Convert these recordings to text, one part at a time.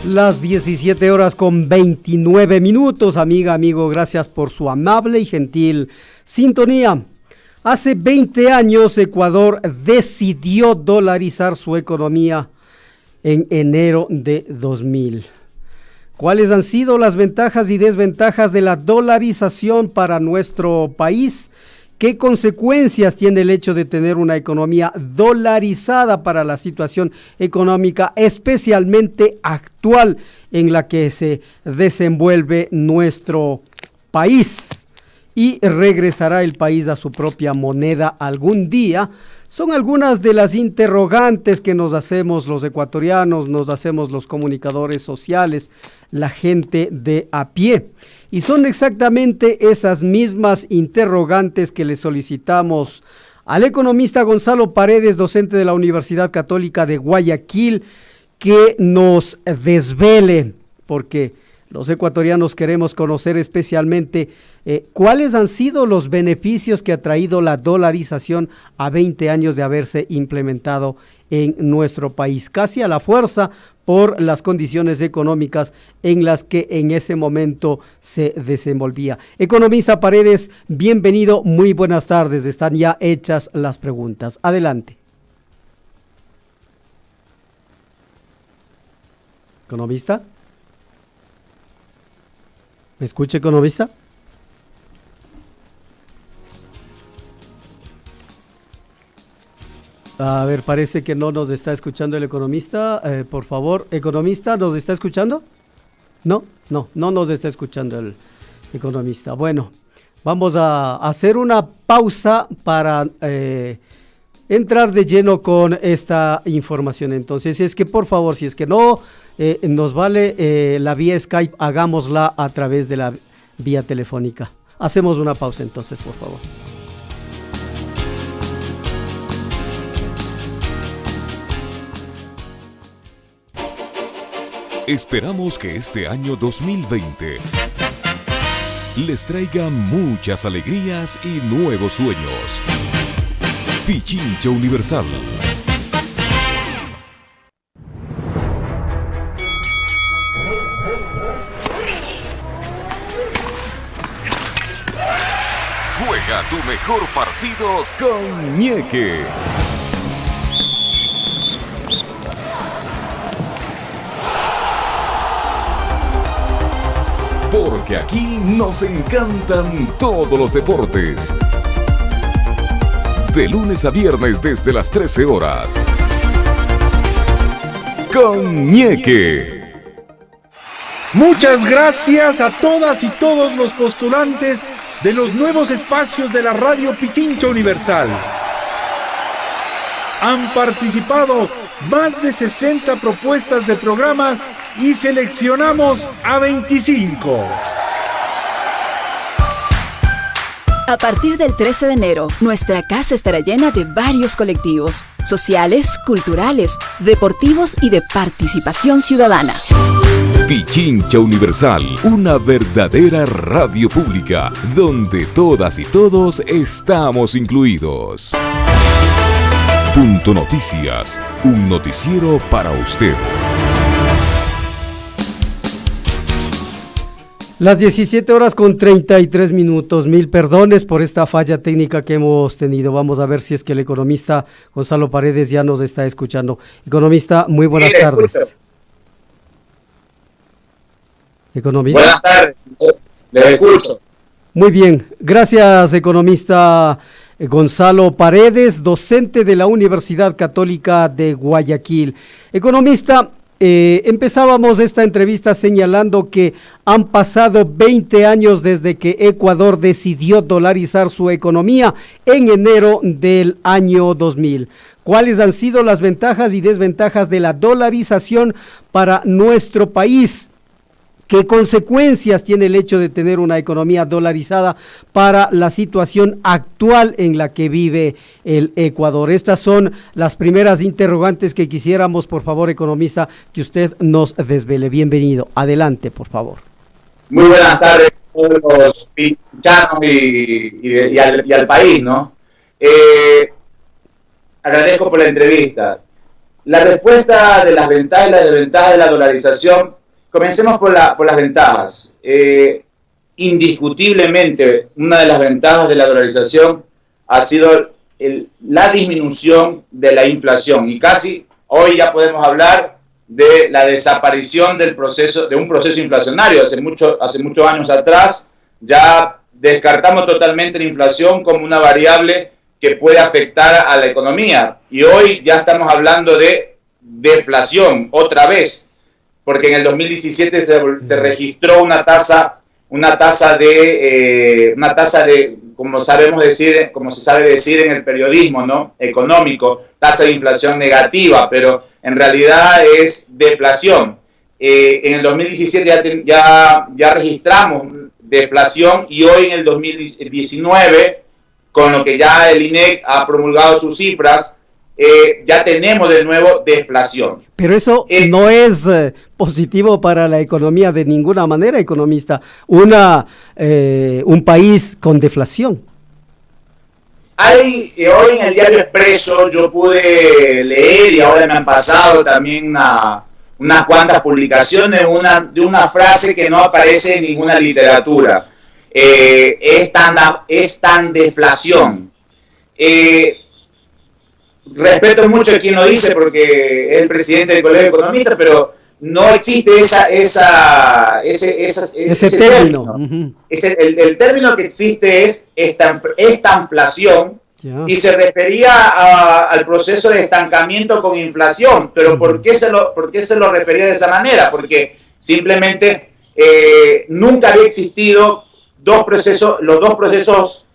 Las 17 horas con 29 minutos, amiga, amigo, gracias por su amable y gentil sintonía. Hace 20 años Ecuador decidió dolarizar su economía en enero de 2000. ¿Cuáles han sido las ventajas y desventajas de la dolarización para nuestro país? ¿Qué consecuencias tiene el hecho de tener una economía dolarizada para la situación económica, especialmente actual en la que se desenvuelve nuestro país? ¿Y regresará el país a su propia moneda algún día? Son algunas de las interrogantes que nos hacemos los ecuatorianos, nos hacemos los comunicadores sociales, la gente de a pie. Y son exactamente esas mismas interrogantes que le solicitamos al economista Gonzalo Paredes, docente de la Universidad Católica de Guayaquil, que nos desvele, porque los ecuatorianos queremos conocer especialmente cuáles han sido los beneficios que ha traído la dolarización a 20 años de haberse implementado en nuestro país, casi a la fuerza por las condiciones económicas en las que en ese momento se desenvolvía. Economista Paredes, bienvenido, muy buenas tardes, están ya hechas las preguntas. Adelante. ¿Economista? ¿Me escucha, economista? A ver, parece que no nos está escuchando el economista. Por favor, economista, ¿nos está escuchando? No nos está escuchando el economista. Bueno, vamos a hacer una pausa para entrar de lleno con esta información. Entonces, es que por favor, si es que no nos vale la vía Skype, hagámosla a través de la vía telefónica. Hacemos una pausa entonces, por favor. Esperamos que este año 2020 les traiga muchas alegrías y nuevos sueños. Pichincha Universal. Juega tu mejor partido con Ñeque. Porque aquí nos encantan todos los deportes. De lunes a viernes desde las 13 horas. Con Ñeque. Muchas gracias a todas y todos los postulantes de los nuevos espacios de la Radio Pichincha Universal. Han participado más de 60 propuestas de programas y seleccionamos a 25. A partir del 13 de enero, nuestra casa estará llena de varios colectivos, sociales, culturales, deportivos y de participación ciudadana. Pichincha Universal, una verdadera radio pública, donde todas y todos estamos incluidos. Punto Noticias, un noticiero para usted. Las 17 horas con 33 minutos. Mil perdones por esta falla técnica que hemos tenido. Vamos a ver si es que el economista Gonzalo Paredes ya nos está escuchando. Economista, muy buenas tardes. Escucho. Economista. Buenas tardes, les escucho. Muy bien, gracias economista Gonzalo Paredes, docente de la Universidad Católica de Guayaquil. Economista, empezábamos esta entrevista señalando que han pasado 20 años desde que Ecuador decidió dolarizar su economía en enero del año 2000. ¿Cuáles han sido las ventajas y desventajas de la dolarización para nuestro país? ¿Qué consecuencias tiene el hecho de tener una economía dolarizada para la situación actual en la que vive el Ecuador? Estas son las primeras interrogantes que quisiéramos, por favor, economista, que usted nos desvele. Bienvenido. Adelante, por favor. Muy buenas tardes a todos los pinchanos y al país, ¿no? Agradezco por la entrevista. la respuesta de las ventajas y las desventajas de la dolarización, comencemos por las ventajas. Indiscutiblemente, una de las ventajas de la dolarización ha sido la disminución de la inflación, y casi hoy ya podemos hablar de la desaparición de un proceso inflacionario. Hace muchos años atrás ya descartamos totalmente la inflación como una variable que puede afectar a la economía, y hoy ya estamos hablando de deflación otra vez, porque en el 2017 se registró una tasa de, como se sabe decir en el periodismo, ¿no?, económico, tasa de inflación negativa, pero en realidad es deflación. En el 2017 ya registramos deflación, y hoy en el 2019, con lo que ya el INEC ha promulgado sus cifras, ya tenemos de nuevo deflación. Pero eso no es positivo para la economía de ninguna manera, economista. Un país con deflación. Hoy en el diario Expreso yo pude leer, y ahora me han pasado también unas cuantas publicaciones, de una frase que no aparece en ninguna literatura. Es tan deflación. Respeto mucho a quien lo dice, porque es el presidente del Colegio de Economistas, pero no existe ese término. Uh-huh. El término que existe es estanflación, y se refería al proceso de estancamiento con inflación. Pero ¿por qué se lo refería de esa manera? Porque simplemente nunca había existido los dos procesos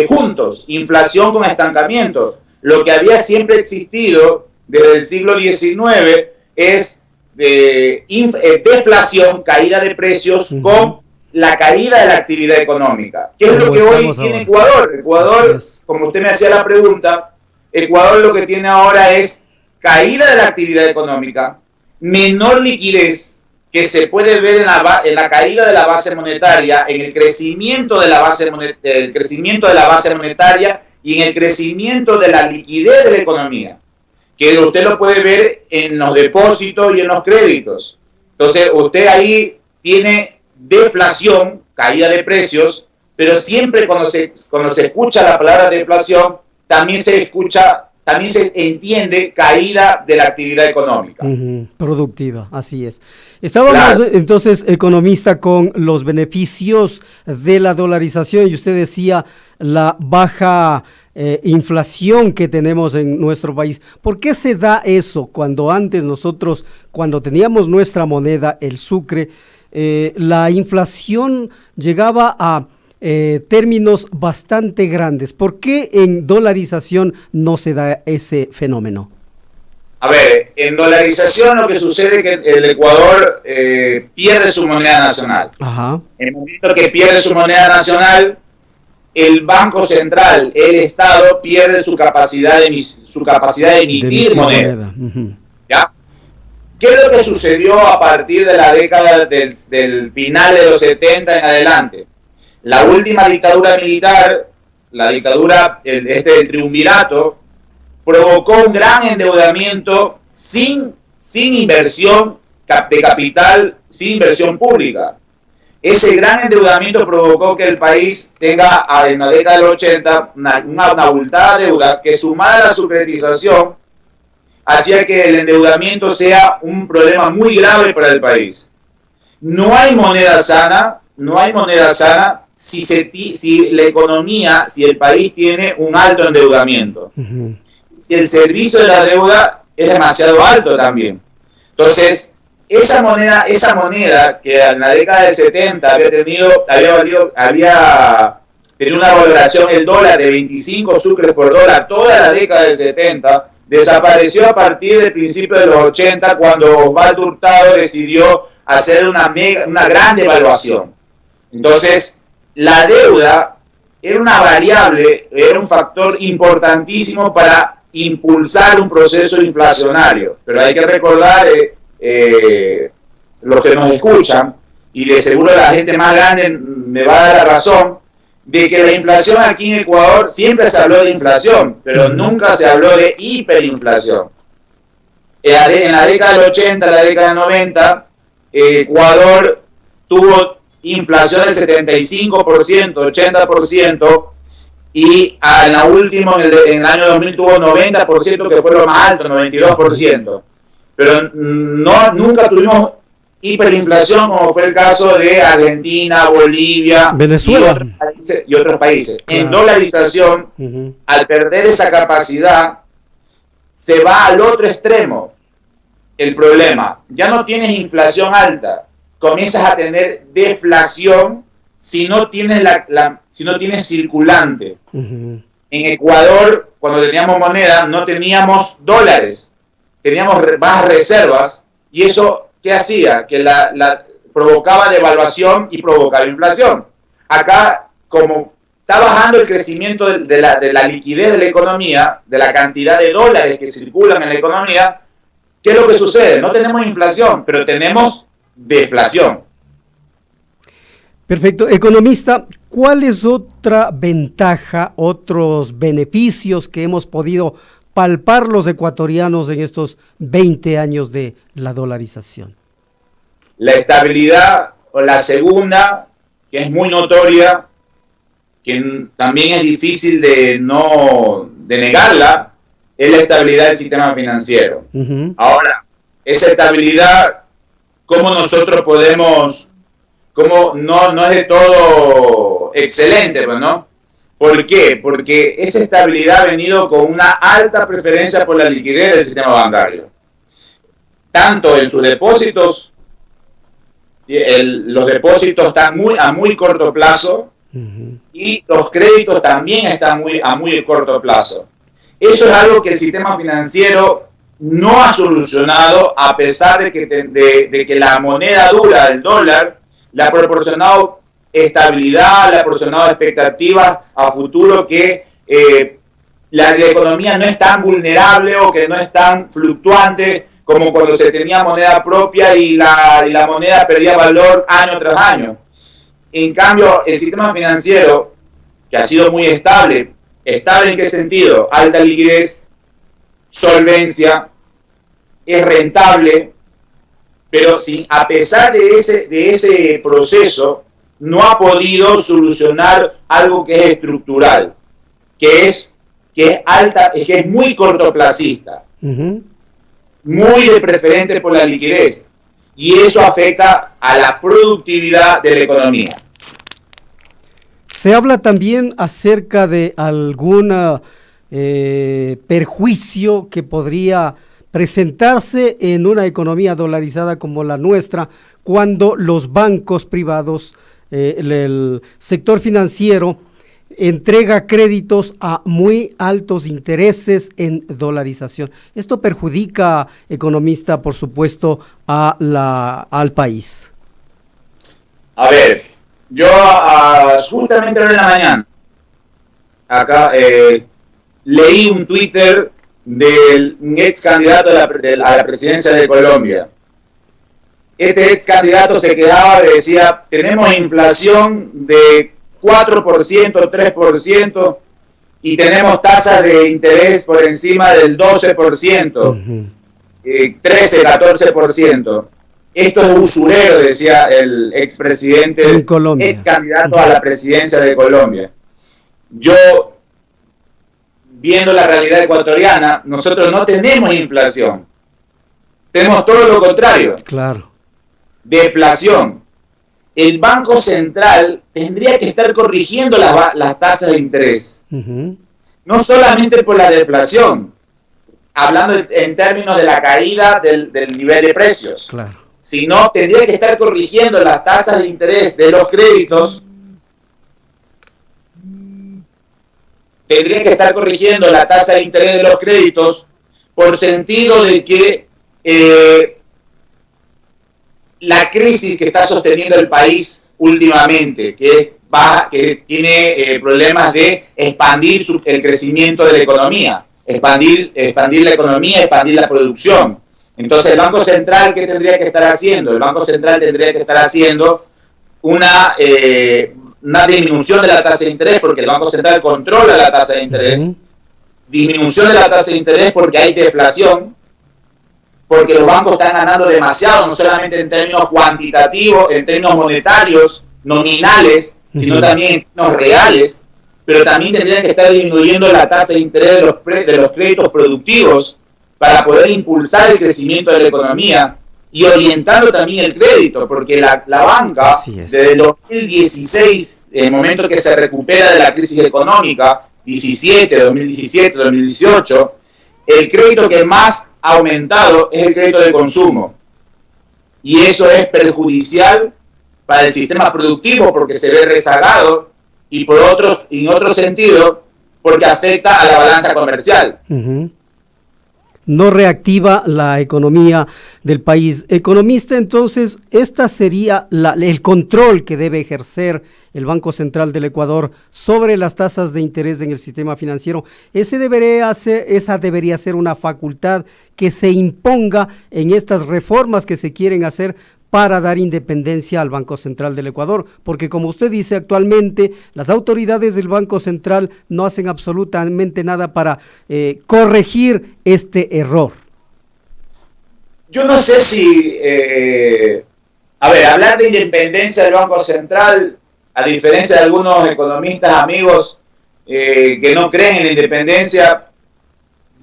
juntos, inflación con estancamiento. Lo que había siempre existido desde el siglo XIX es deflación, caída de precios, con la caída de la actividad económica. ¿Qué es lo que hoy tiene Ecuador? Ecuador, como usted me hacía la pregunta, Ecuador lo que tiene ahora es caída de la actividad económica, menor liquidez, que se puede ver en la caída de la base monetaria, en el crecimiento de la base monetaria y en el crecimiento de la liquidez de la economía, que usted lo puede ver en los depósitos y en los créditos. Entonces, usted ahí tiene deflación, caída de precios, pero siempre cuando se escucha la palabra deflación, también se entiende caída de la actividad económica. Productiva, así es. Estábamos entonces, economista, con los beneficios de la dolarización, y usted decía la baja inflación que tenemos en nuestro país. ¿Por qué se da eso cuando antes nosotros, cuando teníamos nuestra moneda, el sucre, la inflación llegaba a términos bastante grandes? ¿Por qué en dolarización no se da ese fenómeno? A ver, en dolarización lo que sucede es que el Ecuador pierde su moneda nacional. Ajá. En el momento que pierde su moneda nacional, el Banco Central, el Estado, pierde su capacidad de emitir moneda. Uh-huh. ¿Ya? ¿Qué es lo que sucedió a partir de la década del final de los 70 en adelante? La última dictadura militar, la dictadura del triunvirato, provocó un gran endeudamiento sin inversión de capital, sin inversión pública. Ese gran endeudamiento provocó que el país tenga en la década del 80 una abultada deuda que, sumada a la sucretización, hacía que el endeudamiento sea un problema muy grave para el país. No hay moneda sana si la economía, si el país tiene un alto endeudamiento. Uh-huh. Si el servicio de la deuda es demasiado alto también. Entonces, esa moneda que en la década del 70 había tenido una valoración del dólar de 25 sucres por dólar toda la década del 70, desapareció a partir del principio de los 80, cuando Osvaldo Hurtado decidió hacer una gran devaluación. Entonces, la deuda era una variable, era un factor importantísimo para impulsar un proceso inflacionario. Pero hay que recordar, los que nos escuchan, y de seguro la gente más grande me va a dar la razón, de que la inflación aquí en Ecuador siempre se habló de inflación, pero nunca se habló de hiperinflación. En la década del 80, la década del 90, Ecuador tuvo inflación del 75%, 80%, y en la última, en el año 2000 tuvo 90%, que fue lo más alto, 92%. Pero nunca tuvimos hiperinflación como fue el caso de Argentina, Bolivia, Venezuela y otros países. Claro. En dolarización, al perder esa capacidad, se va al otro extremo. El problema, ya no tienes inflación alta, comienzas a tener deflación si no tienes si no tienes circulante. En Ecuador, cuando teníamos moneda, no teníamos dólares, teníamos bajas reservas, y eso, ¿qué hacía? Que provocaba devaluación y provocaba inflación. Acá, como está bajando el crecimiento de la liquidez de la economía, de la cantidad de dólares que circulan en la economía, ¿qué es lo que sucede? No tenemos inflación, pero tenemos deflación. Perfecto. Economista, ¿cuál es otra ventaja, otros beneficios que hemos podido palpar los ecuatorianos en estos 20 años de la dolarización? La estabilidad, o la segunda, que es muy notoria, que también es difícil de negarla, es la estabilidad del sistema financiero. Ahora, esa estabilidad, ¿cómo nosotros podemos, no es de todo excelente, ¿no? ¿Por qué? Porque esa estabilidad ha venido con una alta preferencia por la liquidez del sistema bancario. Tanto en sus depósitos, los depósitos están a muy corto plazo, y los créditos también están a muy corto plazo. Eso es algo que el sistema financiero no ha solucionado, a pesar de que la moneda dura, el dólar, le ha proporcionado estabilidad, le ha proporcionado expectativas a futuro, que la economía no es tan vulnerable o que no es tan fluctuante como cuando se tenía moneda propia y la moneda perdía valor año tras año. En cambio, el sistema financiero, que ha sido muy estable, ¿estable en qué sentido? Alta liquidez, solvencia, es rentable, pero a pesar de ese proceso, no ha podido solucionar algo que es estructural, que es muy cortoplacista, muy de preferente por la liquidez, y eso afecta a la productividad de la economía. Se habla también acerca de algún perjuicio que podría presentarse en una economía dolarizada como la nuestra, cuando los bancos privados, el sector financiero, entrega créditos a muy altos intereses en dolarización. Esto perjudica, economista, por supuesto, al país. A ver, yo justamente hoy en la mañana, acá leí un Twitter del ex candidato a la presidencia de Colombia. Este ex candidato se quedaba y decía: tenemos inflación de 4%, 3%, y tenemos tasas de interés por encima del 12%, 13, 14%. Esto es usurero, decía el expresidente, ex candidato a la presidencia de Colombia. Yo, viendo la realidad ecuatoriana, nosotros no tenemos inflación. Tenemos todo lo contrario. Claro. Deflación. El Banco Central tendría que estar corrigiendo las tasas de interés. No solamente por la deflación, hablando en términos de la caída del nivel de precios. Claro. Sino tendría que estar corrigiendo las tasas de interés de los créditos. Tendría que estar corrigiendo la tasa de interés de los créditos, por sentido de que la crisis que está sosteniendo el país últimamente, que tiene problemas de expandir el crecimiento de la economía, expandir la economía, expandir la producción. Entonces, ¿el Banco Central qué tendría que estar haciendo? El Banco Central tendría que estar haciendo una disminución de la tasa de interés, porque el Banco Central controla la tasa de interés, disminución de la tasa de interés porque hay deflación, porque los bancos están ganando demasiado, no solamente en términos cuantitativos, en términos monetarios, nominales, sino también en términos reales, pero también tendrían que estar disminuyendo la tasa de interés de los créditos productivos para poder impulsar el crecimiento de la economía y orientando también el crédito, porque la banca, desde el 2016, el momento que se recupera de la crisis económica, 2017, 2018, el crédito que más ha aumentado es el crédito de consumo. Y eso es perjudicial para el sistema productivo porque se ve rezagado y en otro sentido porque afecta a la balanza comercial. No reactiva la economía del país. Economista, entonces, esta sería el control que debe ejercer el Banco Central del Ecuador sobre las tasas de interés en el sistema financiero. Esa debería ser una facultad que se imponga en estas reformas que se quieren hacer para dar independencia al Banco Central del Ecuador, porque como usted dice, actualmente las autoridades del Banco Central no hacen absolutamente nada para corregir este error. Yo no sé si, hablar de independencia del Banco Central, a diferencia de algunos economistas amigos que no creen en la independencia,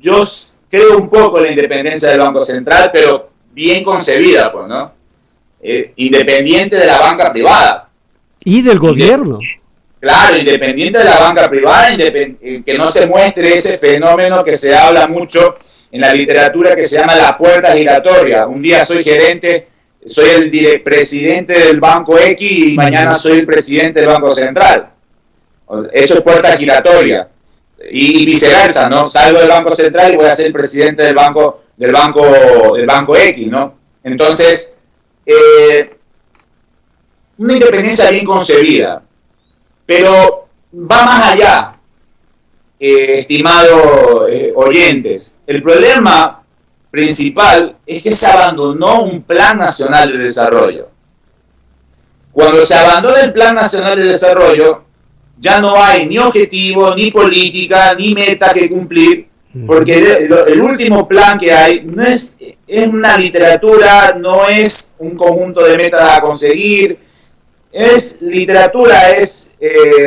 yo creo un poco en la independencia del Banco Central, pero bien concebida, pues, ¿no? Independiente de la banca privada. Y del gobierno. Claro, independiente de la banca privada, que no se muestre ese fenómeno que se habla mucho en la literatura que se llama la puerta giratoria. Un día soy gerente, soy el presidente del Banco X y mañana soy el presidente del Banco Central. Eso es puerta giratoria. Y viceversa, ¿no? Salgo del Banco Central y voy a ser el presidente del Banco X, ¿no? Entonces, una independencia bien concebida, pero va más allá, estimados oyentes. El problema principal es que se abandonó un Plan Nacional de Desarrollo. Cuando se abandona el Plan Nacional de Desarrollo, ya no hay ni objetivo, ni política, ni meta que cumplir, porque el último plan que hay no es una literatura, no es un conjunto de metas a conseguir, es literatura, es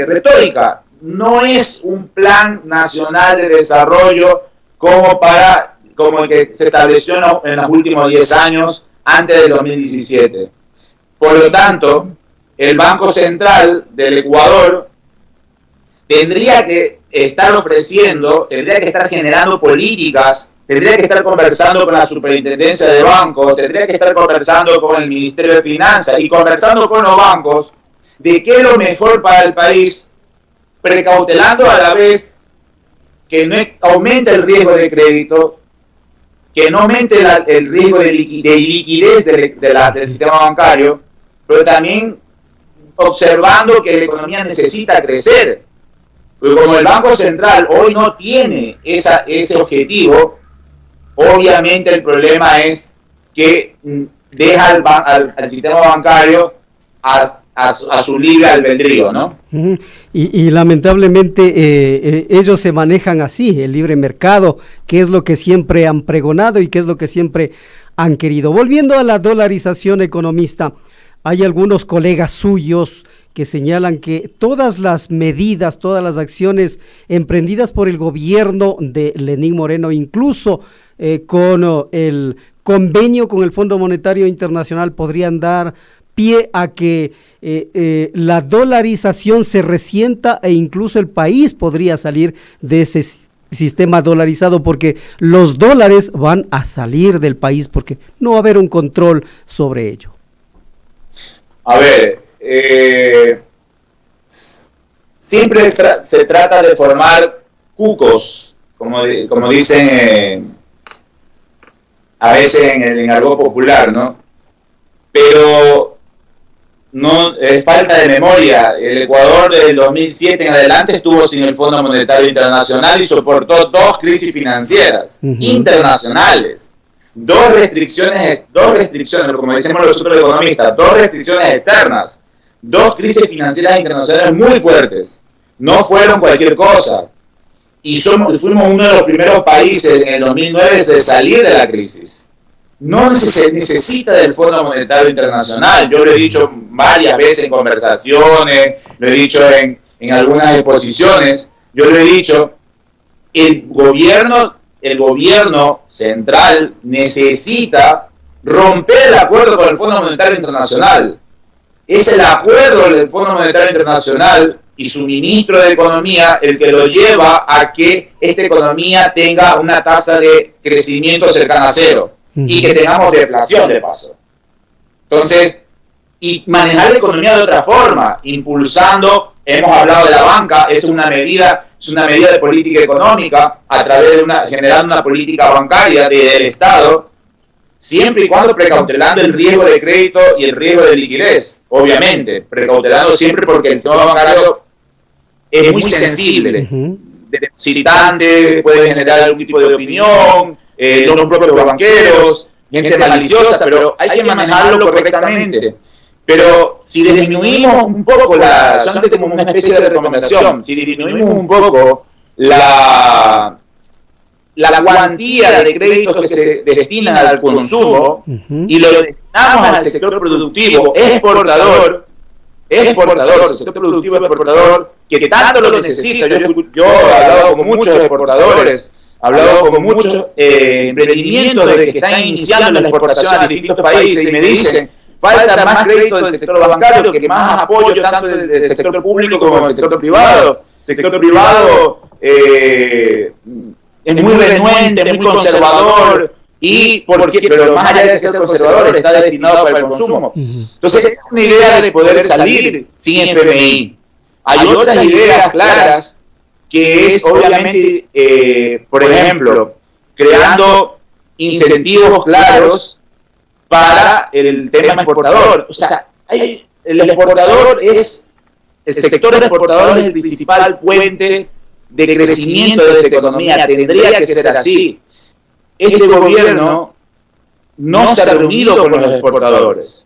retórica, no es un plan nacional de desarrollo como el que se estableció en los últimos 10 años antes del 2017. Por lo tanto, el Banco Central del Ecuador tendría que estar generando políticas, tendría que estar conversando con la superintendencia de bancos, tendría que estar conversando con el Ministerio de Finanzas y conversando con los bancos de qué es lo mejor para el país, precautelando a la vez que no aumente el riesgo de crédito, que no aumente el riesgo de liquidez del sistema bancario, pero también observando que la economía necesita crecer. Pero como el Banco Central hoy no tiene ese objetivo, obviamente el problema es que deja al sistema bancario a su libre albedrío, ¿no? Y lamentablemente ellos se manejan así, el libre mercado, que es lo que siempre han pregonado y que es lo que siempre han querido. Volviendo a la dolarización, economista, hay algunos colegas suyos que señalan que todas las medidas, todas las acciones emprendidas por el gobierno de Lenín Moreno, incluso con el convenio con el Fondo Monetario Internacional, podrían dar pie a que la dolarización se resienta e incluso el país podría salir de ese sistema dolarizado, porque los dólares van a salir del país porque no va a haber un control sobre ello. A ver, siempre se trata de formar cucos, como dicen a veces en el argot popular, ¿no? Pero no es falta de memoria. El Ecuador del 2007 en adelante estuvo sin el Fondo Monetario Internacional y soportó 2 crisis financieras internacionales. Dos restricciones, como decimos los supereconomistas, 2 restricciones externas, 2 crisis financieras internacionales muy fuertes. No fueron cualquier cosa. Y fuimos uno de los primeros países en el 2009 de salir de la crisis. no se necesita del Fondo Monetario Internacional. Yo lo he dicho varias veces en conversaciones, lo he dicho en algunas exposiciones, yo lo he dicho, el gobierno central necesita romper el acuerdo con el Fondo Monetario Internacional. Es el acuerdo del Fondo Monetario Internacional y su ministro de Economía el que lo lleva a que esta economía tenga una tasa de crecimiento cercana a cero y que tengamos deflación de paso. Entonces, y manejar la economía de otra forma, impulsando, hemos hablado de la banca, es una medida de política económica a través de generando una política bancaria del Estado, siempre y cuando precautelando el riesgo de crédito y el riesgo de liquidez, obviamente, precautelando siempre porque el sistema bancario es muy sensible, depositante, puede generar algún tipo de opinión, los propios banqueros, gente maliciosa, pero hay que manejarlo correctamente. Pero si disminuimos un poco solamente como una especie de recomendación, si disminuimos un poco la cuantía de créditos que se destinan al consumo y lo destinamos al sector productivo exportador, el sector productivo exportador, que tanto lo necesita. Yo he hablado con muchos exportadores, he hablado con muchos emprendimientos de que están iniciando la exportación a distintos países y me dicen, falta más crédito del sector bancario, que más apoyo tanto del sector público como del sector privado. El sector privado es muy renuente, muy conservador, pero más allá de ser conservador está destinado para el consumo. Entonces es una idea de poder salir sin FMI. Hay otras ideas claras que es obviamente, por ejemplo, creando incentivos claros para el tema exportador. O sea, el sector exportador es el principal fuente de crecimiento de esta economía, tendría que ser así. Este gobierno no se ha reunido con los exportadores.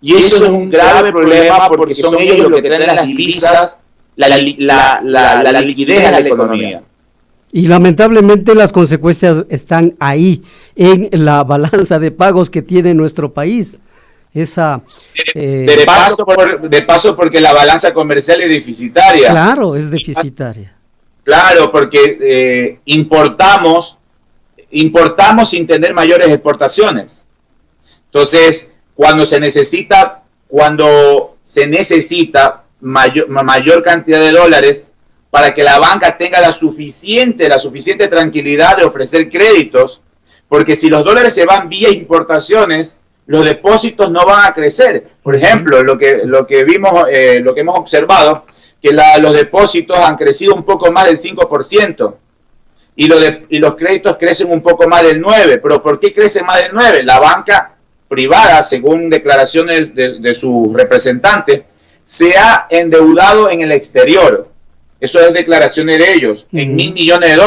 Y eso es un grave problema porque son ellos los que traen las divisas, la liquidez a la economía. Y lamentablemente las consecuencias están ahí, en la balanza de pagos que tiene nuestro país. De paso porque la balanza comercial es deficitaria. Claro, es deficitaria. Claro, porque importamos sin tener mayores exportaciones. Entonces, cuando se necesita mayor cantidad de dólares para que la banca tenga la suficiente tranquilidad de ofrecer créditos, porque si los dólares se van vía importaciones, los depósitos no van a crecer. Por ejemplo, lo que hemos observado, que los depósitos han crecido un poco más del 5%, y los créditos crecen un poco más del 9%. ¿Pero por qué crece más del 9%? La banca privada, según declaraciones de sus representantes, se ha endeudado en el exterior. Eso es declaraciones de ellos, en $1.000 millones.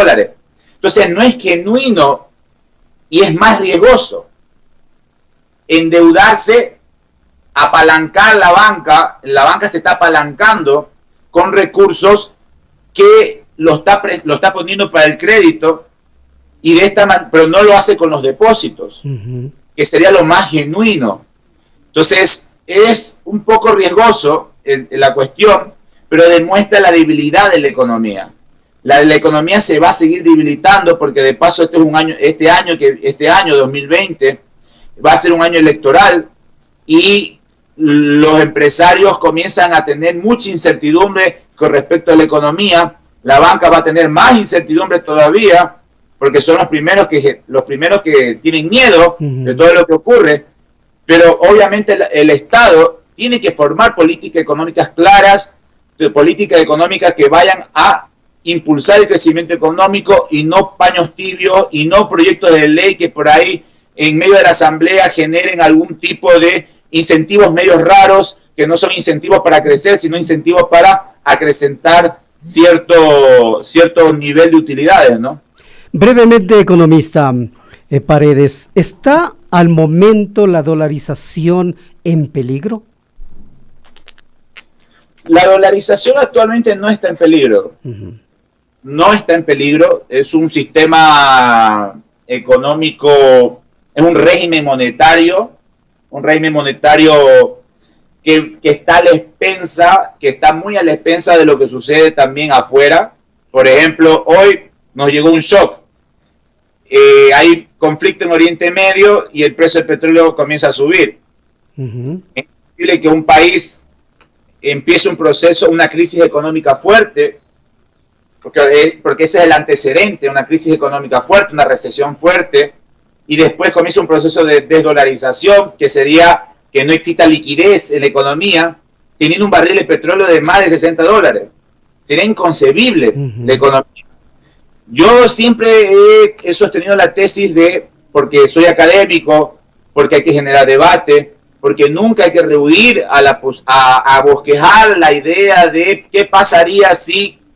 Entonces no es genuino y es más riesgoso endeudarse, apalancar la banca se está apalancando con recursos que lo está poniendo para el crédito y pero no lo hace con los depósitos, que sería lo más genuino. Entonces es un poco riesgoso la cuestión, pero demuestra la debilidad de la economía. La economía se va a seguir debilitando porque de paso este año 2020 va a ser un año electoral y los empresarios comienzan a tener mucha incertidumbre con respecto a la economía. La banca va a tener más incertidumbre todavía porque son los primeros que tienen miedo de todo lo que ocurre, pero obviamente el Estado tiene que formar políticas económicas claras, políticas económicas que vayan a impulsar el crecimiento económico y no paños tibios y no proyectos de ley que por ahí en medio de la asamblea generen algún tipo de incentivos medios raros que no son incentivos para crecer, sino incentivos para acrecentar cierto nivel de utilidades, ¿no? Brevemente, economista Paredes, ¿está al momento la dolarización en peligro? La dolarización actualmente no está en peligro. No está en peligro. Es un sistema económico, es un régimen monetario que está a la expensa, que está muy a la expensa de lo que sucede también afuera. Por ejemplo, hoy nos llegó un shock. Hay conflicto en Oriente Medio y el precio del petróleo comienza a subir. Es posible que un país empiece un proceso, una crisis económica fuerte, porque ese es el antecedente, una crisis económica fuerte, una recesión fuerte, y después comienza un proceso de desdolarización, que sería que no exista liquidez en la economía, teniendo un barril de petróleo de más de $60. Sería inconcebible la economía. Yo siempre he sostenido la tesis porque soy académico, porque hay que generar debate, porque nunca hay que rehuir a bosquejar la idea de qué pasaría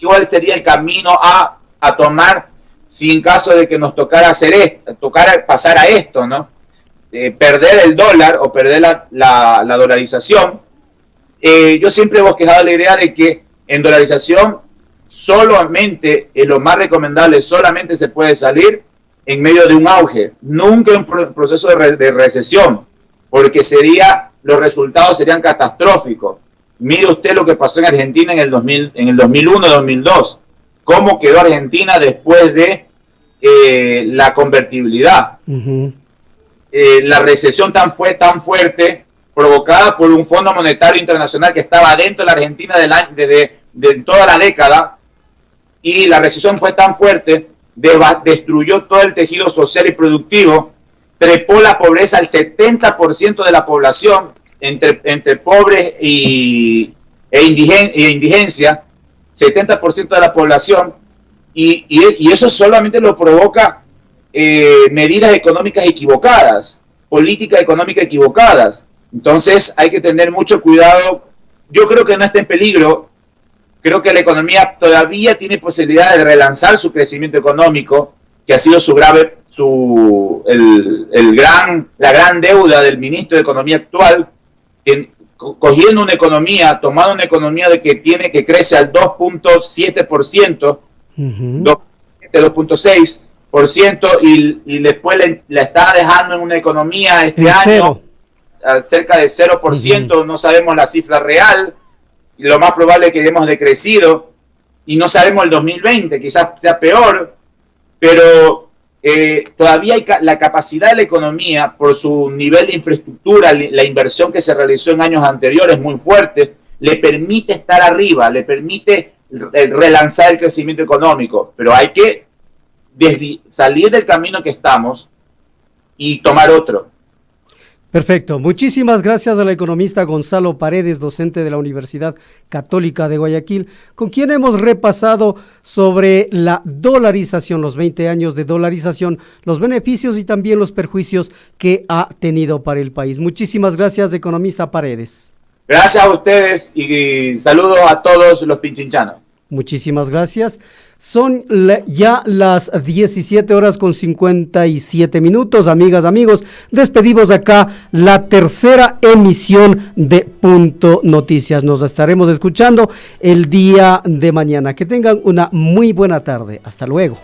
cuál sería el camino a tomar si en caso de que nos tocara pasar a esto, ¿no? Perder el dólar o perder la dolarización. Yo siempre he bosquejado la idea de que en dolarización solamente, lo más recomendable, solamente se puede salir en medio de un auge, nunca en un proceso de recesión, porque los resultados serían catastróficos. Mire usted lo que pasó en Argentina en el 2001-2002, cómo quedó Argentina después de la convertibilidad. La recesión fue tan fuerte, provocada por un Fondo Monetario Internacional que estaba dentro de la Argentina de toda la década, y la recesión fue tan fuerte, destruyó todo el tejido social y productivo, trepó la pobreza al 70% de la población, entre pobres e indigencia, 70% de la población, y eso solamente lo provoca medidas económicas equivocadas, políticas económicas equivocadas. Entonces hay que tener mucho cuidado. Yo creo que no está en peligro. Creo que la economía todavía tiene posibilidad de relanzar su crecimiento económico, que ha sido la gran deuda del ministro de Economía actual, tomando una economía que crece al 2.7%, 2.6%, y después la está dejando en una economía este año cerca de 0%, no sabemos la cifra real, y lo más probable es que hemos decrecido, y no sabemos el 2020, quizás sea peor, pero todavía hay la capacidad de la economía, por su nivel de infraestructura, la inversión que se realizó en años anteriores muy fuerte, le permite estar arriba, le permite relanzar el crecimiento económico, pero hay que salir del camino que estamos y tomar otro. Perfecto. Muchísimas gracias al economista Gonzalo Paredes, docente de la Universidad Católica de Guayaquil, con quien hemos repasado sobre la dolarización, los 20 años de dolarización, los beneficios y también los perjuicios que ha tenido para el país. Muchísimas gracias, economista Paredes. Gracias a ustedes y saludos a todos los pinchinchanos. Muchísimas gracias. Son ya las 17:57, amigas, amigos. Despedimos acá la tercera emisión de Punto Noticias. Nos estaremos escuchando el día de mañana. Que tengan una muy buena tarde. Hasta luego.